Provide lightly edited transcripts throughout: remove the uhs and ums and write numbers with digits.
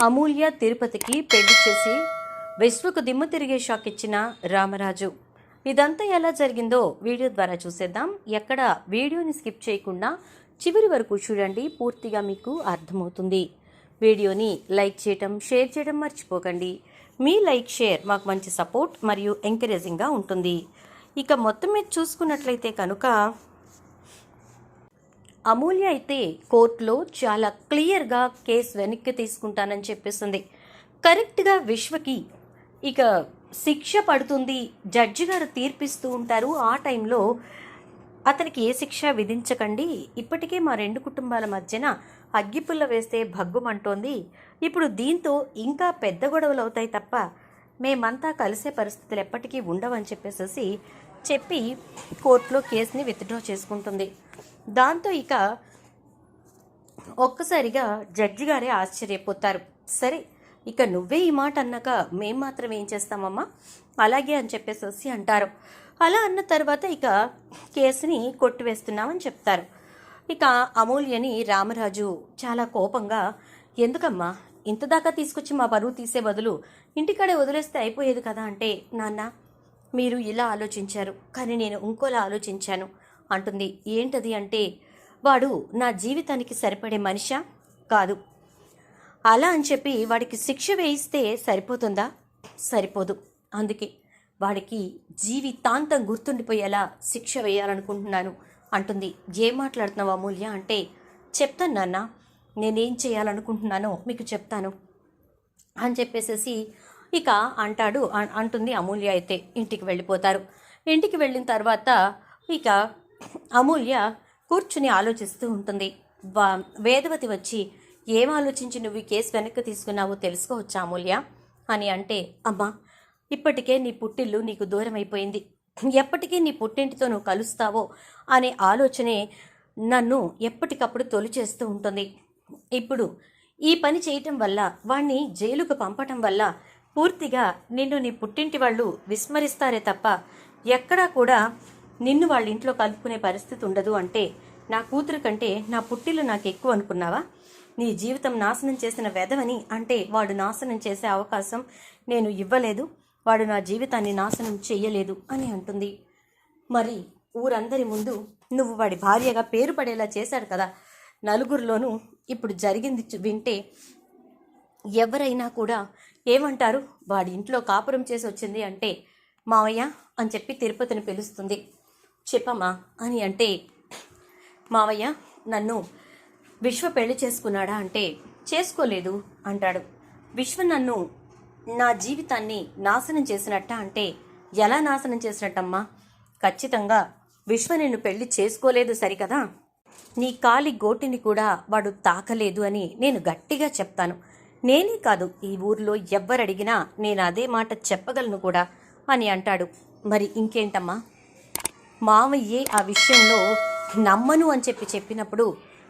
అమూల్య తిరుపతికి పెళ్లి చేసి విశ్వకు దిమ్మ తిరిగే షాక్ ఇచ్చిన రామరాజు. ఇదంతా ఎలా జరిగిందో వీడియో ద్వారా చూసేద్దాం. ఎక్కడ వీడియోని స్కిప్ చేయకుండా చివరి వరకు చూడండి, పూర్తిగా మీకు అర్థమవుతుంది. వీడియోని లైక్ చేయటం, షేర్ చేయడం మర్చిపోకండి. మీ లైక్, షేర్ మాకు మంచి సపోర్ట్ మరియు ఎంకరేజింగ్గా ఉంటుంది. ఇక మొత్తం మీద చూసుకున్నట్లయితే కనుక అమూల్య అయితే కోర్టులో చాలా క్లియర్గా కేసు వెనక్కి తీసుకుంటానని చెప్పేసింది. కరెక్ట్గా విశ్వకి ఇక శిక్ష పడుతుంది, జడ్జి గారు తీర్పిస్తూ ఉంటారు. ఆ టైంలో అతనికి ఏ శిక్ష విధించకండి, ఇప్పటికే మా రెండు కుటుంబాల మధ్యన అగ్గిపుల్ల వేస్తే భగ్గుమంటోంది, ఇప్పుడు దీంతో ఇంకా పెద్ద గొడవలు అవుతాయి తప్ప మేమంతా కలిసే పరిస్థితులు ఎప్పటికీ ఉండవని చెప్పి కోర్టులో కేసుని విత్డ్రా చేసుకుంటుంది. దాంతో ఇక ఒక్కసారిగా జడ్జి గారే ఆశ్చర్యపోతారు. సరే, ఇక నువ్వే ఈ మాట అన్నాక మేం మాత్రం ఏం చేస్తామమ్మా, అలాగే అని చెప్పేసి అంటారు. అలా అన్న తర్వాత ఇక కేసుని కొట్టివేస్తున్నామని చెప్తారు. ఇక అమూల్యని రామరాజు చాలా కోపంగా, ఎందుకమ్మా ఇంత దాకా తీసుకొచ్చి మా పరువు తీసే బదులు ఇంటికాడే వదిలేస్తే అయిపోయేది కదా అంటే, నాన్న మీరు ఇలా ఆలోచించారు కానీ నేను ఇంకోలా ఆలోచించాను అంటుంది. ఏంటది అంటే, వాడు నా జీవితానికి సరిపడే మనిషా కాదు, అలా అని చెప్పి వాడికి శిక్ష వేయిస్తే సరిపోతుందా? సరిపోదు. అందుకే వాడికి జీవితాంతం గుర్తుండిపోయేలా శిక్ష వేయాలనుకుంటున్నాను అంటుంది. ఏం మాట్లాడుతున్నావు అమూల్య అంటే, చెప్తాను నాన్న, నేనేం చేయాలనుకుంటున్నానో మీకు చెప్తాను అని చెప్పేసేసి ఇక అంటుంది అమూల్య. అయితే ఇంటికి వెళ్ళిపోతారు. ఇంటికి వెళ్ళిన తర్వాత ఇక అమూల్య కూర్చుని ఆలోచిస్తూ ఉంటుంది. వేదవతి వచ్చి, ఏం ఆలోచించి నువ్వు ఈ కేసు వెనక్కి తీసుకున్నావో తెలుసుకోవచ్చా అమూల్య అని అంటే, అమ్మా ఇప్పటికే నీ పుట్టిల్లు నీకు దూరం అయిపోయింది, ఎప్పటికీ నీ పుట్టింటితో నువ్వు కలుస్తావో అనే ఆలోచనే నన్ను ఎప్పటికప్పుడు తొలిచేస్తూ ఉంటుంది. ఇప్పుడు ఈ పని చేయటం వల్ల, వాణ్ణి జైలుకు పంపటం వల్ల పూర్తిగా నిన్ను నీ పుట్టింటి వాళ్ళు విస్మరిస్తారే తప్ప ఎక్కడా కూడా నిన్ను వాళ్ళ ఇంట్లో కలుపుకునే పరిస్థితి ఉండదు. అంటే నా కూతురు కంటే నా పుట్టిల్లు నాకు ఎక్కువ అనుకున్నావా? నీ జీవితం నాశనం చేసిన వెధవని అంటే వాడు నాశనం చేసే అవకాశం నేను ఇవ్వలేదు, వాడు నా జీవితాన్ని నాశనం చెయ్యలేదు అని అంటుంది. మరి ఊరందరి ముందు నువ్వు వాడి భార్యగా పేరు పడేలా చేశాడు కదా, నలుగురిలోనూ ఇప్పుడు జరిగింది వింటే ఎవరైనా కూడా ఏమంటారు? వాడి ఇంట్లో కాపురం చేసి వచ్చింది అంటే మావయ్య అని చెప్పి తిరుపతిని పిలుస్తుంది. చెప్పమ్మా అని అంటే, మావయ్య నన్ను విశ్వ పెళ్లి చేసుకున్నాడా అంటే, చేసుకోలేదు అంటాడు. విశ్వ నన్ను నా జీవితాన్ని నాశనం చేసినట్ట అంటే, ఎలా నాశనం చేసినట్టమ్మా? ఖచ్చితంగా విశ్వ నిన్ను పెళ్లి చేసుకోలేదు సరికదా, నీ కాలి గోటిని కూడా వాడు తాకలేదు అని నేను గట్టిగా చెప్తాను. నేనే కాదు, ఈ ఊర్లో ఎవ్వరడిగినా నేను అదే మాట చెప్పగలను కూడా అని అంటాడు. మరి ఇంకేంటమ్మా, మావయ్యే ఆ విషయంలో నమ్మను అని చెప్పినప్పుడు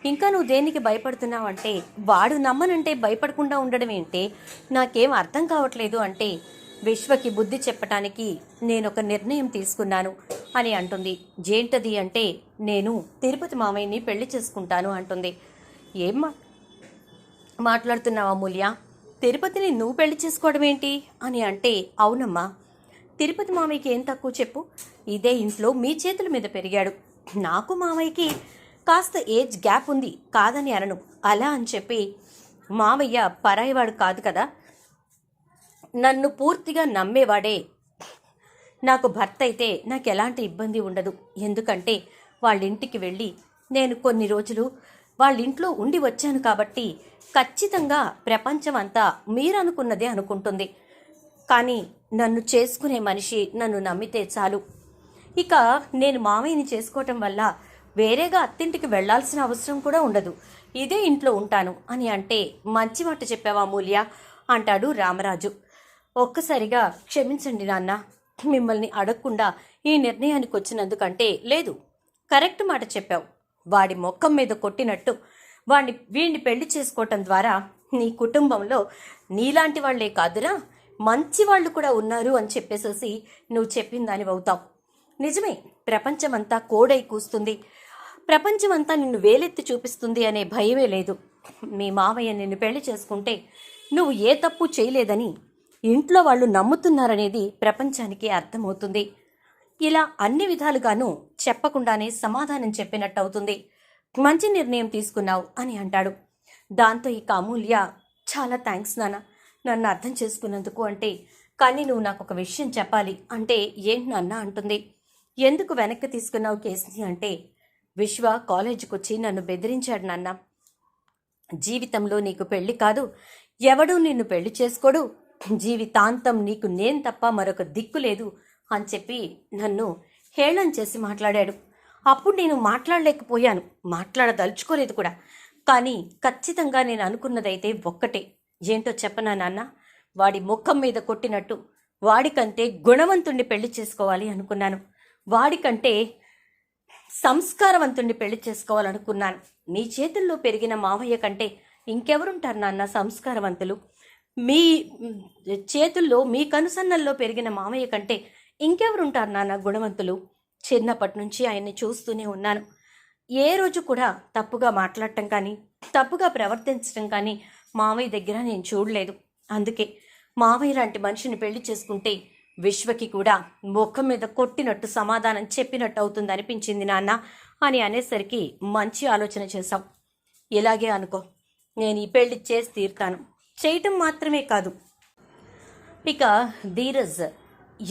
ఇంకా నువ్వు దేనికి భయపడుతున్నావు అంటే, వాడు నమ్మనంటే భయపడకుండా ఉండడం ఏంటే, నాకేం అర్థం కావట్లేదు అంటే, విశ్వకి బుద్ధి చెప్పటానికి నేను ఒక నిర్ణయం తీసుకున్నాను అని అంటుంది. ఏంటది అంటే, నేను తిరుపతి మామయ్యని పెళ్లి చేసుకుంటాను అంటుంది. ఏం మాట్లాడుతున్నావు అమూల్య, తిరుపతిని నువ్వు పెళ్లి చేసుకోవడం ఏంటి అని అంటే, అవునమ్మా, తిరుపతి మామయ్యకి ఏం తక్కువ చెప్పు, ఇదే ఇంట్లో మీ చేతుల మీద పెరిగాడు, నాకు మామయ్యకి కాస్త ఏజ్ గ్యాప్ ఉంది, కాదని అనను, అలా అని చెప్పి మామయ్య పరాయివాడు కాదు కదా, నన్ను పూర్తిగా నమ్మేవాడే నాకు భర్త అయితే నాకు ఎలాంటి ఇబ్బంది ఉండదు. ఎందుకంటే వాళ్ళ ఇంటికి వెళ్ళి నేను కొన్ని రోజులు వాళ్ళ ఇంట్లో ఉండి వచ్చాను కాబట్టి ఖచ్చితంగా ప్రపంచం అంతా మీరు అనుకున్నదే అనుకుంటుంది. కానీ నన్ను చేసుకునే మనిషి నన్ను నమ్మితే చాలు. ఇక నేను మామయ్యని చేసుకోవటం వల్ల వేరేగా అత్తింటికి వెళ్లాల్సిన అవసరం కూడా ఉండదు, ఇదే ఇంట్లో ఉంటాను అని అంటే, మంచి మాట చెప్పావా అమూల్య అంటాడు రామరాజు. ఒక్కసారిగా క్షమించండి నాన్న, మిమ్మల్ని అడగకుండా ఈ నిర్ణయానికి వచ్చినందుకంటే, లేదు కరెక్ట్ మాట చెప్పావు, వాడి మొక్కం మీద కొట్టినట్టు వీడిని పెళ్లి చేసుకోవటం ద్వారా నీ కుటుంబంలో నీలాంటి వాళ్లే కాదురా, మంచి వాళ్ళు కూడా ఉన్నారు అని చెప్పేసేసి నువ్వు చెప్పిన దానివి అవుతావు. నిజమే, ప్రపంచమంతా కోడై కూస్తుంది, ప్రపంచమంతా నిన్ను వేలెత్తి చూపిస్తుంది అనే భయమే లేదు. మీ మావయ్య నిన్ను పెళ్లి చేసుకుంటే నువ్వు ఏ తప్పు చేయలేదని ఇంట్లో వాళ్ళు నమ్ముతున్నారనేది ప్రపంచానికి అర్థమవుతుంది. ఇలా అన్ని విధాలుగానూ చెప్పకుండానే సమాధానం చెప్పినట్టు అవుతుంది. మంచి నిర్ణయం తీసుకున్నావు అని అంటాడు. దాంతో ఇక అమూల్య, చాలా థ్యాంక్స్ నాన్న, నన్ను అర్థం చేసుకున్నందుకు అంటే, కానీ నువ్వు నాకు ఒక విషయం చెప్పాలి అంటే, ఏంటి నాన్న అంటుంది. ఎందుకు వెనక్కి తీసుకున్నావు కేసుని అంటే, విశ్వ కాలేజీకి వచ్చి నన్ను బెదిరించాడు నాన్న. జీవితంలో నీకు పెళ్లి కాదు, ఎవడూ నిన్ను పెళ్లి చేసుకోడు, జీవితాంతం నీకు నేను తప్ప మరొక దిక్కు లేదు అని చెప్పి నన్ను హేళన చేసి మాట్లాడాడు. అప్పుడు నేను మాట్లాడలేకపోయాను, మాట్లాడదలుచుకోలేదు కూడా. కానీ ఖచ్చితంగా నేను అనుకున్నదైతే ఒక్కటే, ఏంటో చెప్పనా నాన్న, వాడి ముఖం మీద కొట్టినట్టు వాడికంటే గుణవంతుణ్ణి పెళ్లి చేసుకోవాలి అనుకున్నాను, వాడికంటే సంస్కారవంతుణ్ణి పెళ్లి చేసుకోవాలనుకున్నాను. మీ చేతుల్లో పెరిగిన మావయ్య కంటే ఇంకెవరుంటారు నాన్న సంస్కారవంతులు? మీ చేతుల్లో మీ కనుసన్నల్లో పెరిగిన మామయ్య కంటే ఇంకెవరుంటారు నాన్న గుణవంతులు? చిన్నప్పటి నుంచి ఆయన్ని చూస్తూనే ఉన్నాను. ఏ రోజు కూడా తప్పుగా మాట్లాడటం కానీ తప్పుగా ప్రవర్తించడం కానీ మామయ్య దగ్గర నేను చూడలేదు. అందుకే మామయ్య లాంటి మనిషిని పెళ్లి చేసుకుంటే విశ్వకి కూడా ముఖం మీద కొట్టినట్టు సమాధానం చెప్పినట్టు అవుతుంది అనిపించింది నాన్న అని అనేసరికి, మంచి ఆలోచన చేశావు, ఇలాగే అనుకో, నేను ఈ పెళ్లి చేసి తీరుతాను. చేయటం మాత్రమే కాదు. ఇక ధీరజ్,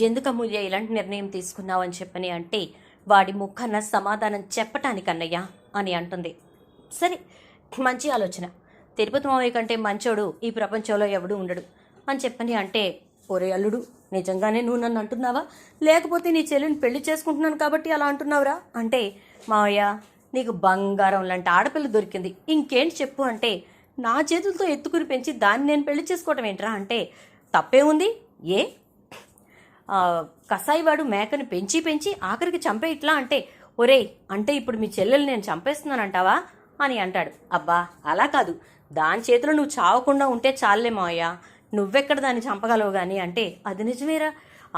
ఎందుకు అమూల్య ఇలాంటి నిర్ణయం తీసుకున్నావు అని చెప్పని అంటే, వాడి ముఖాన సమాధానం చెప్పటానికన్నయ్యా అని అంటుంది. సరే, మంచి ఆలోచన, తిరుపతి మావయ్య కంటే మంచోడు ఈ ప్రపంచంలో ఎవడు ఉండడు అని చెప్పని అంటే, ఒరే అల్లుడు, నిజంగానే నువ్వు నన్ను అంటున్నావా, లేకపోతే నీ చెల్లిని పెళ్లి చేసుకుంటున్నాను కాబట్టి అలా అంటున్నావురా అంటే, మావయ్య నీకు బంగారం లాంటి ఆడపిల్ల దొరికింది, ఇంకేంటి చెప్పు అంటే, నా చేతులతో ఎత్తుకుని పెంచి దాన్ని నేను పెళ్లి చేసుకోవటం ఏంట్రా అంటే, తప్పే ఉంది, ఏ కసాయివాడు మేకను పెంచి పెంచి ఆఖరికి చంపే ఇట్లా అంటే, ఒరేయ్ అంటే ఇప్పుడు మీ చెల్లెలు నేను చంపేస్తున్నానంటావా అని అంటాడు. అబ్బా అలా కాదు, దాని చేతిలో నువ్వు చావకుండా ఉంటే చాలే మావయ్య, నువ్వెక్కడ దాన్ని చంపగలవు కానీ అంటే, అది నిజమేరా,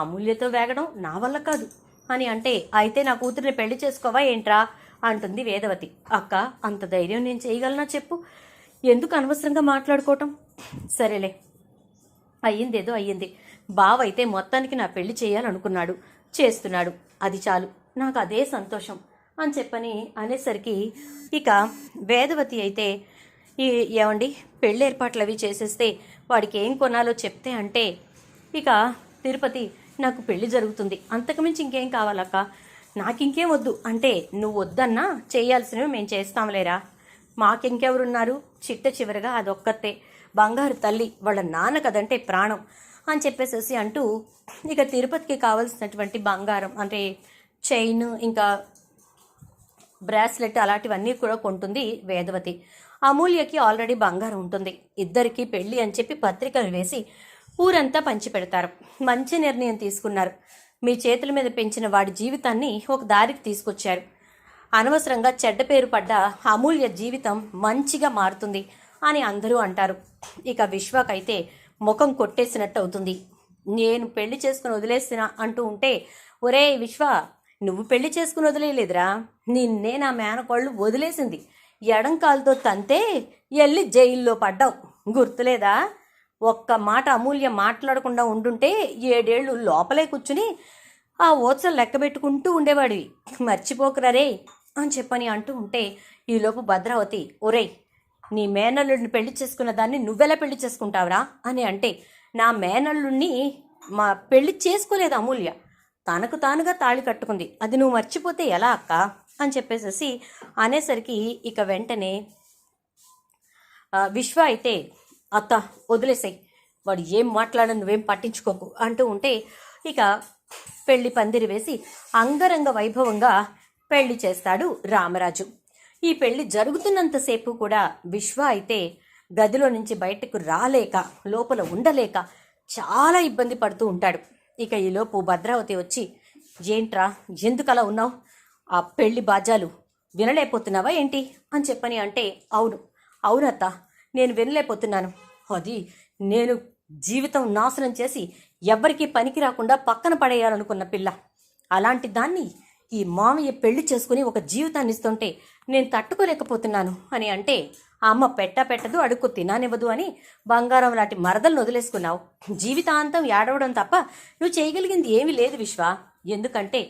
అమూల్యతో వేగడం నా వల్ల కాదు అని అంటే, అయితే నా కూతురిని పెళ్లి చేసుకోవా ఏంట్రా అంటుంది వేదవతి. అక్క, అంత ధైర్యం నేను చేయగలనా చెప్పు, ఎందుకు అనవసరంగా మాట్లాడుకోవటం? సరేలే, అయ్యిందేదో అయ్యింది, బావ అయితే మొత్తానికి నా పెళ్లి చేయాలనుకున్నాడు, చేస్తున్నాడు, అది చాలు, నాకు అదే సంతోషం అని చెప్పని అనేసరికి ఇక వేదవతి అయితే, ఏమండి పెళ్లి ఏర్పాట్లు అవి చేసేస్తే వాడికి ఏం కొనాలో చెప్తే అంటే, ఇక తిరుపతి, నాకు పెళ్లి జరుగుతుంది, అంతకుమించి ఇంకేం కావాలక్క, నాకింకేం వద్దు అంటే, నువ్వు వద్దన్నా చేయాల్సినవి మేము చేస్తాంలేరా, మాకింకెవరున్నారు, చిట్ట చివరిగా అదొక్కతే, బంగారు తల్లి, వాళ్ళ నాన్న కదంటే ప్రాణం అని చెప్పేసేసి అంటూ ఇక తిరుపతికి కావాల్సినటువంటి బంగారం అంటే చైన్ ఇంకా బ్రాస్లెట్ అలాంటివన్నీ కూడా కొంటుంది వేదవతి. అమూల్యకి ఆల్రెడీ బంగారం ఉంటుంది. ఇద్దరికి పెళ్లి అని చెప్పి పత్రికలు వేసి ఊరంతా పంచిపెడతారు. మంచి నిర్ణయం తీసుకున్నారు. మీ చేతుల మీద పెంచిన వాడి జీవితాన్ని ఒక దారికి తీసుకొచ్చారు. అనవసరంగా చెడ్డ పేరు పడ్డ అమూల్య జీవితం మంచిగా మారుతుంది అని అందరూ అంటారు. ఇక విశ్వకైతే ముఖం కొట్టేసినట్టు అవుతుంది. నేను పెళ్లి చేసుకుని వదిలేసిన అంటూ ఉంటే, ఒరే విశ్వ, నువ్వు పెళ్లి చేసుకుని వదిలేయలేదురా, నిన్నే నా మేనకోళ్ళు వదిలేసింది, ఎడం కాలుతో తంతే ఎల్లి జైల్లో పడ్డావు, గుర్తులేదా? ఒక్క మాట అమూల్య మాట్లాడకుండా ఉండుంటే 7 ఏళ్ళు లోపలే కూర్చుని ఆ ఓత్సలు లెక్క పెట్టుకుంటూ ఉండేవాడివి, మర్చిపోకురారే అని చెప్పని అంటూ ఉంటే, ఈలోపు భద్రావతి, ఒరేయ్, నీ మేనల్లుడిని పెళ్లి చేసుకున్న దాన్ని నువ్వెలా పెళ్లి చేసుకుంటావురా అని అంటే, నా మేనల్లుడిని మా పెళ్లి చేసుకోలేదు అమూల్య, తనకు తానుగా తాళి కట్టుకుంది, అది నువ్వు మర్చిపోతే ఎలా అక్క అని చెప్పేసేసి అనేసరికి ఇక వెంటనే విశ్వ అయితే, అత్త వదిలేసాయి, వాడు ఏం మాట్లాడని నువ్వేం పట్టించుకోకు అంటూ ఉంటే, ఇక పెళ్లి పందిరి వేసి అంగరంగ వైభవంగా పెళ్లి చేస్తాడు రామరాజు. ఈ పెళ్లి జరుగుతున్నంతసేపు కూడా విశ్వ అయితే గదిలో నుంచి బయటకు రాలేక, లోపల ఉండలేక చాలా ఇబ్బంది పడుతూ ఉంటాడు. ఇక ఈలోపు భద్రావతి వచ్చి, ఏంట్రా ఎందుకలా ఉన్నావు, ఆ పెళ్లి బాజాలు వినలేకపోతున్నావా ఏంటి అని చెప్పని అంటే, అవునత్త, నేను వినలేకపోతున్నాను, అది నేను జీవితం నాశనం చేసి ఎవ్వరికీ పనికి రాకుండా పక్కన పడేయాలనుకున్న పిల్ల, అలాంటి దాన్ని ఈ మామయ్య పెళ్లి చేసుకుని ఒక జీవితాన్ని ఇస్తుంటే నేను తట్టుకోలేకపోతున్నాను అని అంటే, అమ్మ పెట్టదు, అడుక్కు తిననివ్వదు అని బంగారం లాంటి మరదలను వదిలేసుకున్నావు. జీవితాంతం ఏడవడం తప్ప నువ్వు చేయగలిగింది ఏమీ లేదు విశ్వ. ఎందుకంటే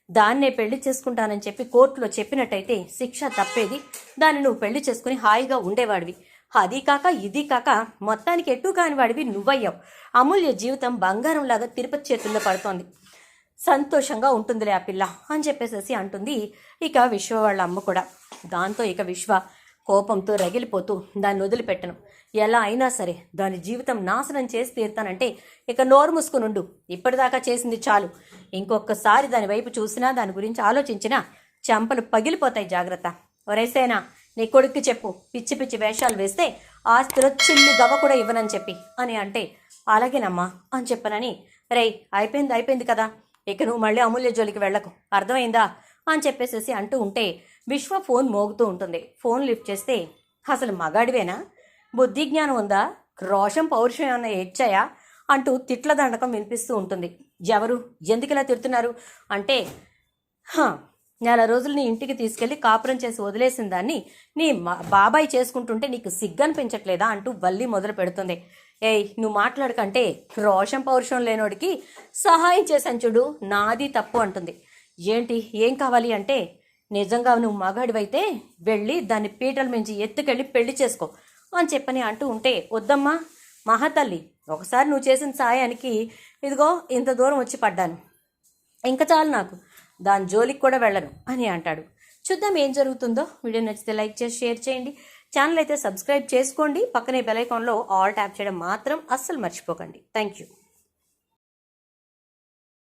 దాన్నే పెళ్లి చేసుకుంటానని చెప్పి కోర్టులో చెప్పినట్టయితే శిక్ష తప్పేది. దాన్ని నువ్వు పెళ్లి చేసుకుని హాయిగా ఉండేవాడివి. అది కాక ఇది కాక మొత్తానికి ఎటు కాని వాడివి నువ్వయ్యావు. అమూల్య జీవితం బంగారంలాగా తిరుపతి చేతుల్లో పడుతోంది. సంతోషంగా ఉంటుందిలే ఆ పిల్ల అని చెప్పేసేసి అంటుంది ఇక విశ్వ వాళ్ళ అమ్మ కూడా. దాంతో ఇక విశ్వ కోపంతో రగిలిపోతూ దాన్ని వదిలిపెట్టను, ఎలా అయినా సరే దాని జీవితం నాశనం చేసి తీరుతానంటే ఇక నోరు మూసుకునుండు. ఇప్పటిదాకా చేసింది చాలు. ఇంకొకసారి దాని వైపు చూసినా దాని గురించి ఆలోచించినా చెంపలు పగిలిపోతాయి. జాగ్రత్త. ఒరేసేనా నీ కొడుక్కి చెప్పు, పిచ్చి పిచ్చి వేషాలు వేస్తే ఆస్తిలో చిల్లి గవ్వ కూడా ఇవ్వనని చెప్పి అని అంటే అలాగేనమ్మా అని చెప్పనని, రేయ్ అయిపోయింది కదా, ఇక నువ్వు మళ్ళీ అమూల్య జోలికి వెళ్ళకు, అర్థమైందా అని చెప్పేసేసి అంటూ ఉంటే విశ్వ ఫోన్ మోగుతూ ఉంటుంది. ఫోన్ లిఫ్ట్ చేస్తే అసలు మగాడివేనా, బుద్ధి జ్ఞానం ఉందా, రోషం పౌరుషం ఏమన్నా ఏడ్చాయా అంటూ తిట్ల దండకం వినిపిస్తూ ఉంటుంది. ఎవరు ఎందుకు ఇలా తిడుతున్నారు అంటే, నెల రోజులు నీ ఇంటికి తీసుకెళ్లి కాపురం చేసి వదిలేసిన దాన్ని నీ బాబాయ్ చేసుకుంటుంటే నీకు సిగ్గనిపించట్లేదా అంటూ వల్లి మొదలు పెడుతుంది. ఏయ్ నువ్వు మాట్లాడకంటే రోషం పౌరుషం లేనోడికి సహాయం చేశాను చూడు, నాది తప్పు అంటుంది. ఏంటి ఏం కావాలి అంటే, నిజంగా నువ్వు మగాడివైతే వెళ్ళి దాన్ని పీటల మించి ఎత్తుకెళ్ళి పెళ్లి చేసుకో అని చెప్పని అంటూ ఉంటే, వద్దమ్మా మహాతల్లి, ఒకసారి నువ్వు చేసిన సాయానికి ఇదిగో ఇంత దూరం వచ్చి పడ్డాను, ఇంకా చాలు నాకు, దాని జోలికి కూడా వెళ్ళను అని అంటాడు. చూద్దాం ఏం జరుగుతుందో. వీడియో నచ్చితే లైక్ చేసి షేర్ చేయండి. ఛానల్ అయితే సబ్స్క్రైబ్ చేసుకోండి. పక్కనే బెల్ ఐకాన్లో ఆల్ ట్యాప్ చేయడం మాత్రం అస్సలు మర్చిపోకండి. Thank you.